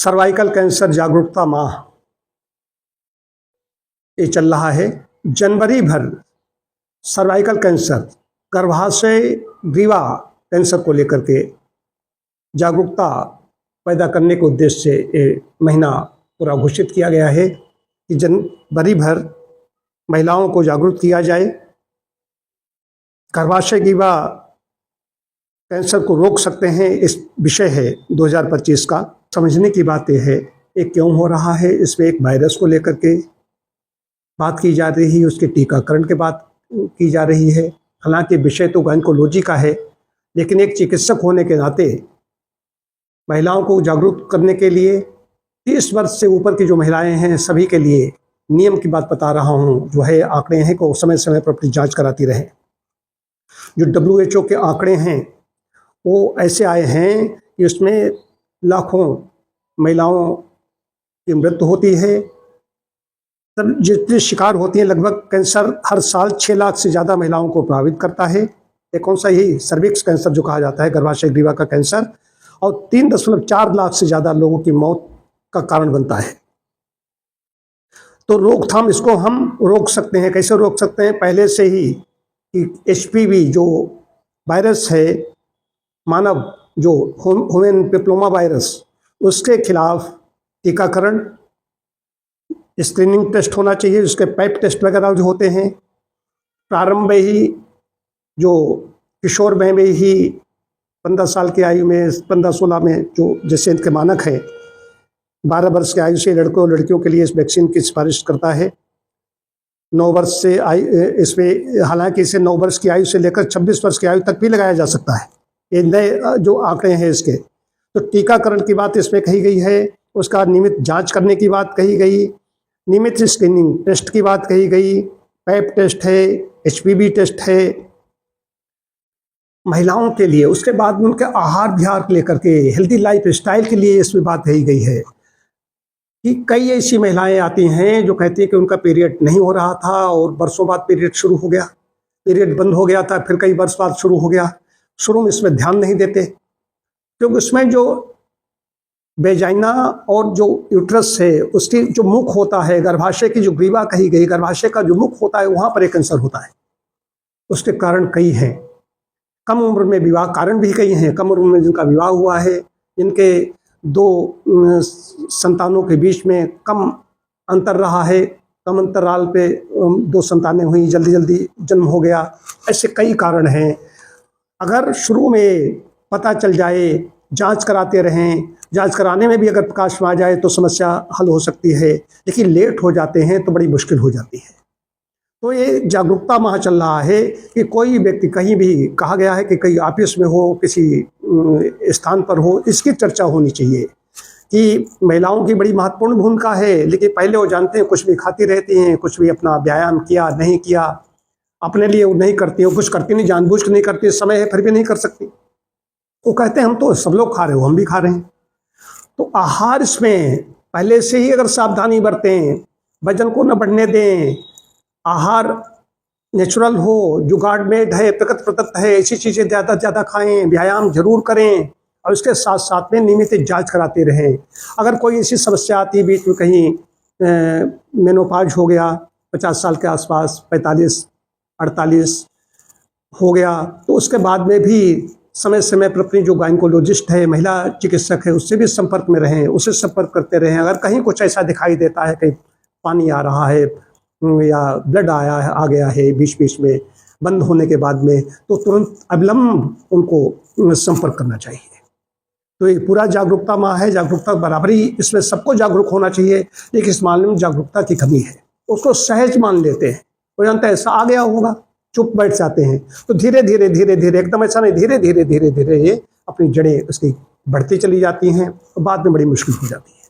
Cervical cancer जागरूकता माह ये चल रहा है। जनवरी भर सर्वाइकल कैंसर, गर्भाशय ग्रीवा कैंसर को लेकर के जागरूकता पैदा करने के उद्देश्य से ये महीना पूरा घोषित किया गया है कि जनवरी भर महिलाओं को जागरूक किया जाए। गर्भाशय ग्रीवा कैंसर को रोक सकते हैं, इस विषय है 2025 का। समझने की बात यह है ये क्यों हो रहा है। इसमें एक वायरस को लेकर के बात की जा रही है, उसके टीकाकरण के बात की जा रही है। हालांकि विषय तो गायनकोलॉजी का है, लेकिन एक चिकित्सक होने के नाते महिलाओं को जागरूक करने के लिए 30 वर्ष से ऊपर की जो महिलाएं हैं सभी के लिए नियम की बात बता रहा हूं। जो है आंकड़े हैं को समय समय पर अपनी जांच कराती रहें। जो WHO के आंकड़े हैं वो ऐसे आए हैं कि उसमें लाखों महिलाओं की मृत्यु होती है। तब जितने शिकार होती हैं, लगभग कैंसर हर साल 6 लाख से ज़्यादा महिलाओं को प्रभावित करता है। ये कौन सा, यही सर्विक्स कैंसर जो कहा जाता है, गर्भाशय ग्रीवा का कैंसर, और 3.4 लाख से ज़्यादा लोगों की मौत का कारण बनता है। तो रोकथाम, इसको हम रोक सकते हैं। कैसे रोक सकते हैं? पहले से ही कि HPV जो वायरस है, मानव जो ह्यूमन पेप्लोमा वायरस, उसके खिलाफ टीकाकरण, स्क्रीनिंग टेस्ट होना चाहिए। उसके पैप टेस्ट वगैरह जो होते हैं प्रारंभ में ही, जो किशोर में ही 15 साल की आयु में, 15-16 में, जो जैसे इनके मानक हैं, 12 वर्ष की आयु से लड़कों और लड़कियों के लिए इस वैक्सीन की सिफारिश करता है। 9 वर्ष से इसमें, हालांकि इसे 9 वर्ष की आयु से लेकर 26 वर्ष की आयु तक भी लगाया जा सकता है। ये नए जो आंकड़े हैं इसके। तो टीकाकरण की बात इसमें कही गई है, उसका नियमित जांच करने की बात कही गई, नियमित स्क्रीनिंग टेस्ट की बात कही गई, पैप टेस्ट है, HPV टेस्ट है महिलाओं के लिए। उसके बाद में उनके आहार विहार लेकर के, हेल्दी लाइफ स्टाइल के लिए इसमें बात कही गई है कि कई ऐसी महिलाएं आती हैं जो कहती हैं कि उनका पीरियड नहीं हो रहा था और बरसों बाद पीरियड शुरू हो गया, पीरियड बंद हो गया था, फिर कई वर्ष बाद शुरू हो गया। शुरू में इसमें ध्यान नहीं देते, क्योंकि उसमें जो वेजाइना और जो यूट्रस है, उसकी जो मुख होता है, गर्भाशय की जो ग्रीवा कही गई, गर्भाशय का जो मुख होता है, वहाँ पर एक कैंसर होता है। उसके कारण कई हैं। कम उम्र में विवाह, कारण भी कई हैं। कम उम्र में जिनका विवाह हुआ है, जिनके 2 संतानों के बीच में कम अंतर रहा है, कम अंतराल पे 2 संतानें हुई, जल्दी जल्दी जन्म हो गया, ऐसे कई कारण हैं। अगर शुरू में पता चल जाए, जांच कराते रहें, जांच कराने में भी अगर प्रकाश में आ जाए तो समस्या हल हो सकती है, लेकिन लेट हो जाते हैं तो बड़ी मुश्किल हो जाती है। तो ये जागरूकता माह चल रहा है कि कोई व्यक्ति, कहीं भी कहा गया है कि कहीं ऑफिस में हो, किसी स्थान पर हो, इसकी चर्चा होनी चाहिए कि महिलाओं की बड़ी महत्वपूर्ण भूमिका है। लेकिन पहले वो जानते हैं, कुछ भी खाती रहती हैं, कुछ भी अपना व्यायाम किया नहीं किया, अपने लिए वो नहीं करती, वो कुछ करती नहीं, जानबूझ के नहीं करती, समय है फिर भी नहीं कर सकती। वो कहते हैं हम तो सब लोग खा रहे हो, हम भी खा रहे हैं। तो आहार इसमें पहले से ही अगर सावधानी बरतें, वजन को न बढ़ने दें, आहार नेचुरल हो, जुगाड़ मेड है, प्रकृति प्रदत्त है, ऐसी चीज़ें ज़्यादा से ज़्यादा खाएं, व्यायाम जरूर करें, और इसके साथ साथ में नियमित जांच कराते रहें। अगर कोई ऐसी समस्या आती है बीच में, कहीं मेनोपॉज हो गया 50 साल के आसपास, 45-48 हो गया, तो उसके बाद में भी समय समय पर अपनी जो गायनकोलॉजिस्ट है, महिला चिकित्सक है, उससे भी संपर्क में रहें, उससे संपर्क करते रहें। अगर कहीं कुछ ऐसा दिखाई देता है, कहीं पानी आ रहा है या ब्लड आ गया है बीच बीच में बंद होने के बाद में, तो तुरंत अविलंब उनको संपर्क करना चाहिए। तो ये पूरा जागरूकता माह है। जागरूकता बराबरी, इसमें सबको जागरूक होना चाहिए, लेकिन इस मामले में जागरूकता की कमी है। उसको सहज मान लेते हैं, वो जानते हैं ऐसा आ गया होगा, चुप बैठ जाते हैं। तो धीरे धीरे धीरे धीरे, एकदम ऐसा नहीं, धीरे धीरे धीरे धीरे ये अपनी जड़ें उसकी बढ़ती चली जाती हैं और बाद में बड़ी मुश्किल हो जाती है।